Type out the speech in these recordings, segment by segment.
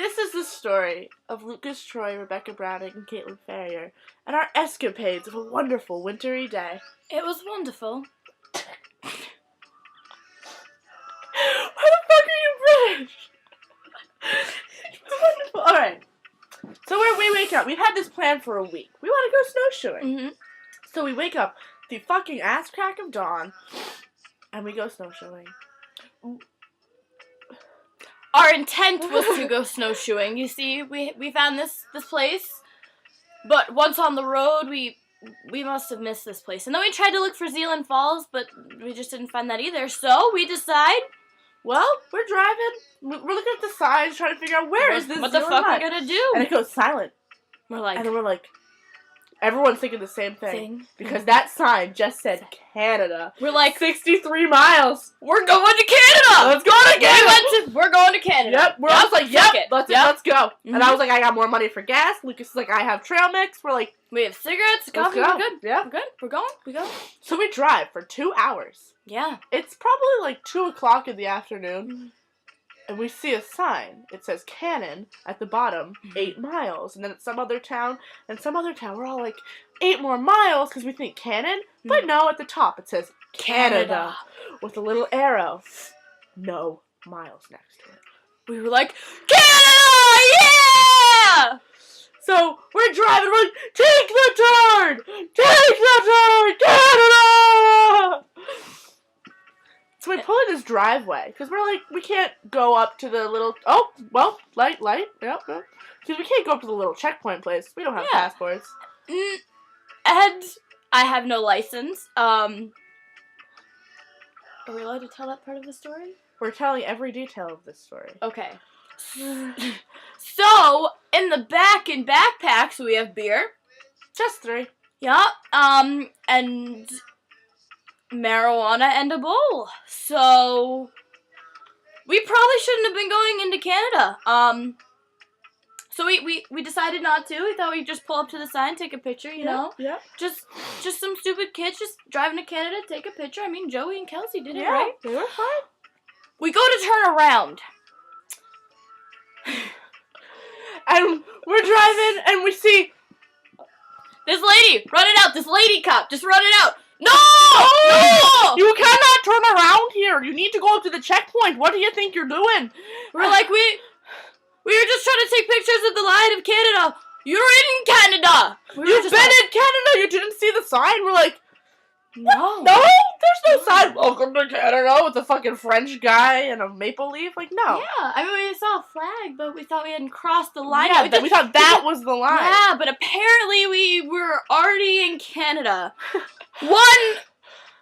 This is the story of Lucas Troy, Rebecca Browning, and Caitlin Ferrier, and our escapades of a wonderful wintry day. It was wonderful. Why the fuck are you British? It's wonderful. Alright. So we wake up. We've had this plan for a week. We want to go snowshoeing. Mm-hmm. So we wake up the fucking ass crack of dawn, and we go snowshoeing. Our intent was to go snowshoeing. You see, we found this place, but once on the road, we must have missed this place. And then we tried to look for Zealand Falls, but we just didn't find that either. So we decide, well, we're driving. We're looking at the signs, trying to figure out where is this. What the fuck are we gonna do? And it goes silent. And then we're like, everyone's thinking the same thing. Because that sign just said Canada. We're like, 63 miles. We're going to Canada. Let's go to Canada. We're going to Canada. Yep. I was like, let's go. Mm-hmm. And I was like, I got more money for gas. Lucas is like, I have trail mix. We're like, we have cigarettes, coffee. Let's go. We're good. Yeah. We're good. We're going. We go. So we drive for 2 hours. Yeah. It's probably like 2 o'clock in the afternoon. Mm-hmm. And we see a sign. It says Cannon at the bottom, 8 miles. And then it's some other town. We're all like, 8 more miles because we think Cannon. But no, at the top it says Canada. With a little arrow. No miles next to it. We were like, Canada! Yeah! So we're driving. We're like, take the turn! Take the turn! Canada! So we pull in this driveway, because we're like, we can't go up to the little, light, yep. Because we can't go up to the little checkpoint place. We don't have passports. And I have no license. Are we allowed to tell that part of the story? We're telling every detail of this story. Okay. So, in the back in backpacks, we have beer. Just 3. Yeah, and marijuana and a bowl. So we probably shouldn't have been going into Canada. So we decided not to. We thought we'd just pull up to the sign, take a picture, you know? Yeah. Just some stupid kids just driving to Canada, take a picture. I mean, Joey and Kelsey did it, yeah, right? They were fine. We go to turn around. And we're driving and we see this lady running out. This lady cop just running out. No! You cannot turn around here. You need to go up to the checkpoint. What do you think you're doing? We're like, we were just trying to take pictures of the Lion of Canada. You're in Canada. You've been in Canada. You didn't see the sign. We're like, no. No? There's no sign. Welcome to Canada with a fucking French guy and a maple leaf. Like, no. Yeah. I mean, we saw a flag, but we thought we hadn't crossed the line. Yeah, we thought that was the line. Yeah, but apparently we were already in Canada. 1,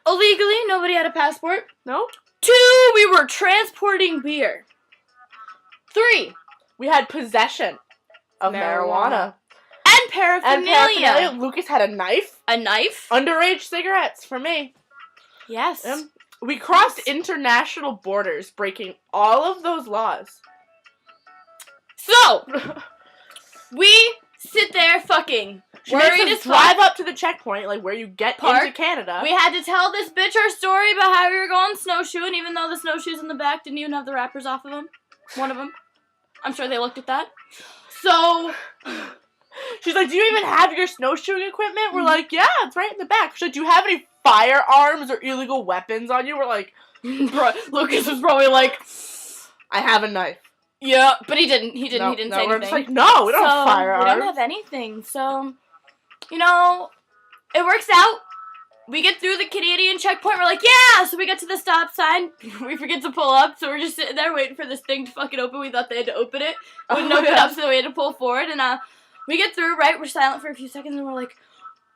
illegally, nobody had a passport. No. 2, we were transporting beer. 3, we had possession of marijuana. And paraphernalia. Lucas had a knife. A knife? Underage cigarettes for me. Yes. We crossed international borders, breaking all of those laws. So, we sit there fucking worried as fuck. Drive up to the checkpoint, like where you get into Canada. We had to tell this bitch our story about how we were going snowshoeing, even though the snowshoes in the back didn't even have the wrappers off of them. One of them. I'm sure they looked at that. So, she's like, do you even have your snowshoeing equipment? We're like, yeah, it's right in the back. She's like, do you have any firearms or illegal weapons on you? We're like, Lucas was probably like, I have a knife. Yeah, but he didn't. He didn't say anything. We're just like, no, we don't have firearms. We don't have anything. So, you know, it works out. We get through the Canadian checkpoint. We're like, yeah! So we get to the stop sign. We forget to pull up. So we're just sitting there waiting for this thing to fucking open. We thought they had to open it. Wouldn't open up, so we had to pull forward. And we get through, right? We're silent for a few seconds, and we're like,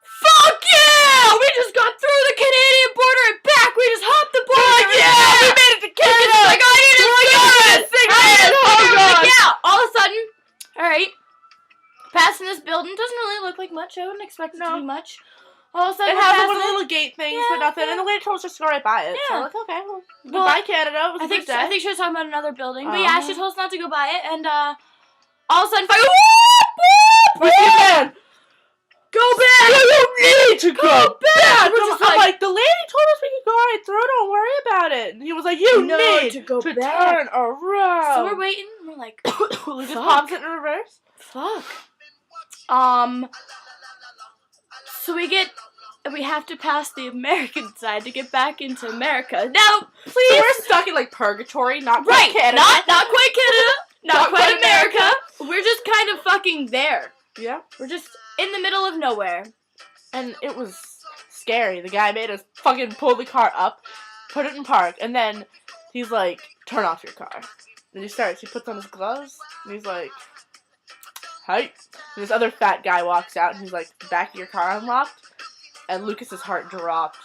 fuck yeah! We just got through the Canadian border and back. We just hopped the border. Yeah! We made it to Canada! Like, I need a cigarette! Like, yeah! All of a sudden, alright, passing this building. Doesn't really look like much. I wouldn't expect it to be much. All of a sudden, it has one of the little gate things for nothing, and the lady told us just to go right by it. Yeah. So, like, okay, well, goodbye, Canada. It was a good day. I think she was talking about another building. But yeah, she told us not to go by it, and all of a sudden, fire! Whoop, whoop, whoop. Man! Go back! You don't need to go back! We're just I'm like, the lady told us we could go right through, don't worry about it. And he was like, you need to go turn back. around. So we're waiting, and we're like, Lucas fuck. pops it in reverse. Fuck. So we have to pass the American side to get back into America. Now, please. So we're stuck in like purgatory, not quite Right, Canada. not quite Canada, not Not quite quite America. We're just kind of fucking there. Yeah. We're just in the middle of nowhere. And it was scary. The guy made us fucking pull the car up, put it in park, and then he's like, turn off your car. And he puts on his gloves, and he's like, hi. And this other fat guy walks out, and he's like, the back of your car unlocked. And Lucas's heart dropped.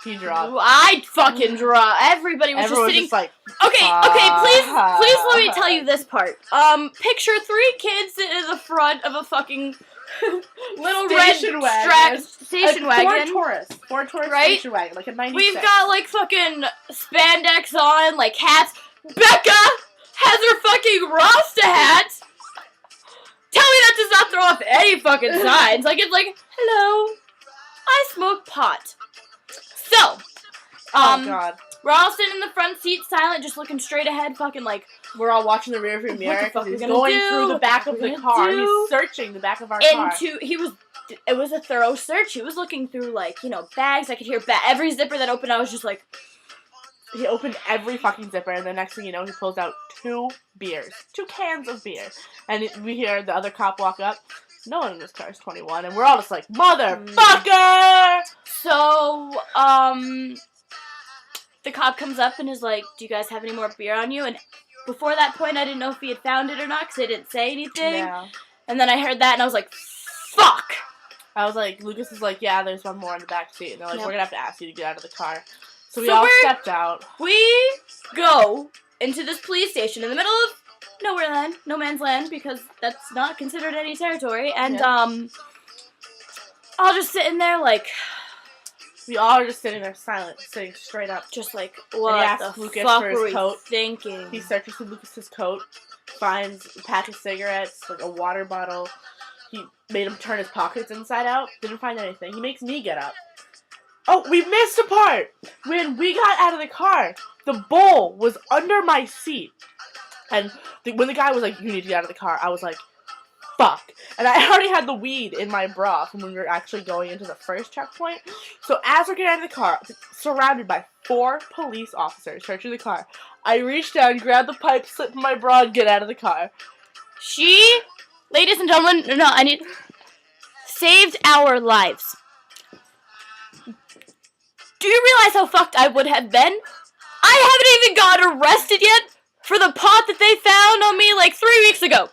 He dropped. I fucking draw. Everybody was Everyone just sitting. just like, Okay, please let me tell you this part. Picture 3 kids in the front of a fucking little Station red wagon. station wagon. Ford Taurus Right? station wagon, like a 96. We've got like fucking spandex on, like hats. Becca has her fucking Rasta hat. Tell me that does not throw off any fucking signs. Like, it's like, hello, I smoke pot. So, Oh god. we're all sitting in the front seat, silent, just looking straight ahead, fucking like, We're all watching the rearview What mirror the fuck because we he's gonna going do? through the What back the of fuck the we car. gonna do? He's searching the back of our car. it was a thorough search. He was looking through, like, you know, bags. I could hear every zipper that opened. I was just like, He opened every fucking zipper, and the next thing you know, he pulls out 2 beers. 2 cans of beer. And we hear the other cop walk up. No one in this car is 21, and we're all just like, motherfucker! so, the cop comes up and is like, do you guys have any more beer on you? And before that point, I didn't know if he had found it or not, because they didn't say anything. Yeah. And then I heard that, and I was like, fuck! I was like, Lucas is like, yeah, there's one more in the back seat. And they're like, Yep. we're gonna have to ask you to get out of the car. So we So all we're- stepped out. We go into this police station in the middle of nowhere land, no man's land, because that's not considered any territory, and, I'll just sit in there, like, We all are just sitting there silent, sitting straight up. just like, And what he asks the Lucas fuck for his were we coat. thinking? He searches through Lucas's coat, finds a pack of cigarettes, like a water bottle. He made him turn his pockets inside out. Didn't find anything. He makes me get up. Oh, we missed a part! When we got out of the car, the bowl was under my seat. And when the guy was like, you need to get out of the car, I was like, fuck. And I already had the weed in my bra from when we were actually going into the first checkpoint. So as we're getting out of the car, surrounded by 4 police officers searching the car, I reached down, grabbed the pipe, slipped in my bra, and get out of the car. She, ladies and gentlemen, saved our lives. Do you realize how fucked I would have been? I haven't even got arrested yet for the pot that they found on me like 3 weeks ago.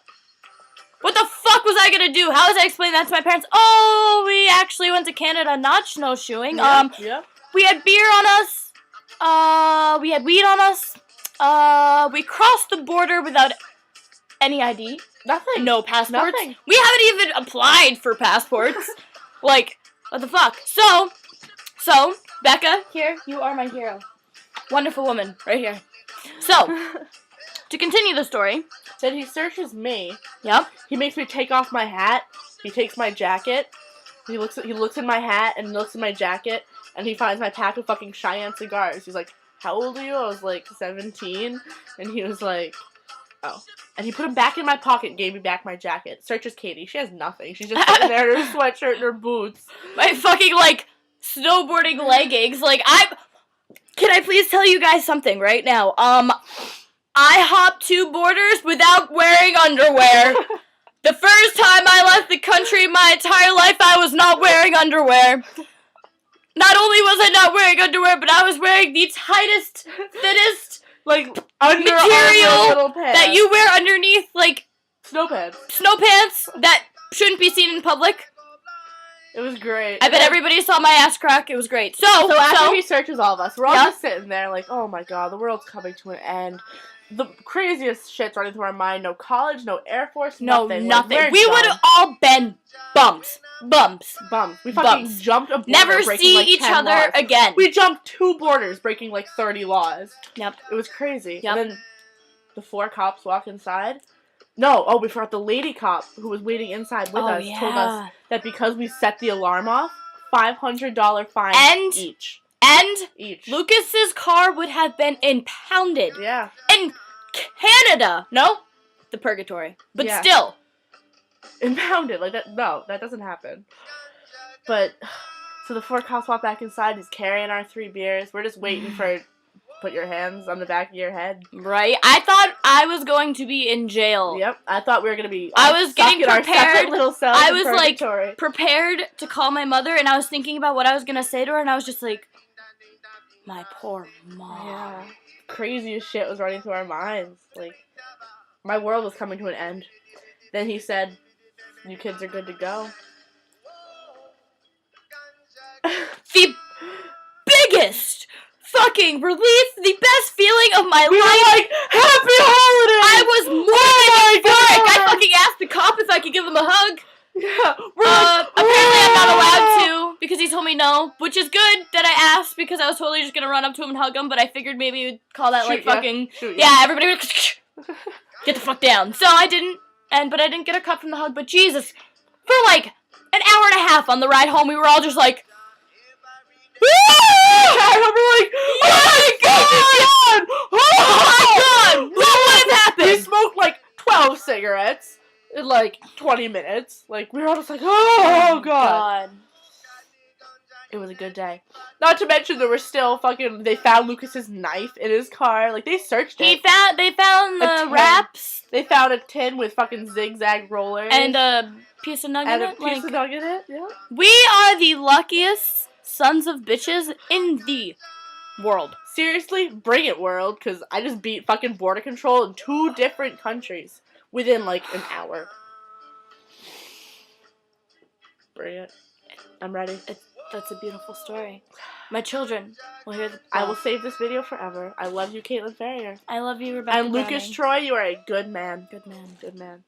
What the fuck was I gonna do? How was I explaining that to my parents? Oh, we actually went to Canada not snowshoeing. Yeah. We had beer on us. We had weed on us. We crossed the border without any ID. Nothing. No passports. Nothing. We haven't even applied for passports. Like, what the fuck? So, Becca, here, you are my hero. Wonderful woman, right here. So, to continue the story. Then he searches me. Yep. He makes me take off my hat. He takes my jacket. He looks in my hat and looks in my jacket, and he finds my pack of fucking Cheyenne cigars. He's like, how old are you? I was like 17, and he was like, oh. And he put them back in my pocket and gave me back my jacket. Searches Katie. She has nothing. She's just sitting there in her sweatshirt and her boots. My fucking, like, snowboarding leggings. Like, can I please tell you guys something right now? I hopped 2 borders without wearing underwear. The first time I left the country in my entire life, I was not wearing underwear. Not only was I not wearing underwear, but I was wearing the tightest, thinnest, like, Under material Armour little pants. that you wear underneath, like, Snow pants. snow pants that shouldn't be seen in public. It was great. I bet everybody saw my ass crack. It was great. So after he searches all of us, we're all Yeah. just sitting there like, oh my god, the world's coming to an end. The craziest shit's running through our mind. No college, no Air Force, no, nothing. nothing. We're We done. would have all been bums. Bums. Bums. We fucking Bums. jumped a border, Never breaking see like each 10 other laws. again. We jumped 2 borders, breaking like 30 laws. Yep. It was crazy. Yep. And then the 4 cops walk inside. No, oh, we forgot the lady cop who was waiting inside with us told us that because we set the alarm off, $500 fine each. And Each. Lucas's car would have been impounded. Yeah. In Canada. No, the purgatory. But still. Impounded. Like, that. No, that doesn't happen. But, so the 4 cops walk back inside. He's carrying our 3 beers. We're just waiting for... Put your hands on the back of your head. Right. I thought I was going to be in jail. Yep. I thought we were going to be I was getting prepared. Little cells I was like prepared to call my mother, and I was thinking about what I was going to say to her, and I was just like, my poor mom. Yeah. Craziest shit was running through our minds. Like, my world was coming to an end. Then he said, you kids are good to go. The biggest fucking relief, the best feeling of my life. Like, happy holidays! I was more than euphoric. I fucking asked the cop if I could give him a hug. Yeah. Apparently I'm not allowed to because he told me no, which is good that I asked because I was totally just gonna run up to him and hug him, but I figured maybe you'd call that fucking everybody would get the fuck down. So I didn't, but I didn't get a cut from the hug. But Jesus, for like an hour and a half on the ride home, we were all just like. I remember like, oh my god! What would have happened? We smoked like 12 cigarettes in like 20 minutes. Like, we were all just like, oh god. It was a good day. Not to mention there were still fucking, they found Lucas's knife in his car. Like, they searched it. They found the wraps. They found a tin with fucking zigzag rollers. And a piece of nugget in it. And a piece of nugget in it, yeah. We are the luckiest sons of bitches in the world. Seriously, bring it, world, because I just beat fucking border control in 2 different countries within like an hour. Bring it. I'm ready. That's a beautiful story. My children will hear the... I will save this video forever. I love you, Caitlin Ferrier. I love you, Rebecca And Lucas Browning. Troy, you are a good man. Good man. Good man.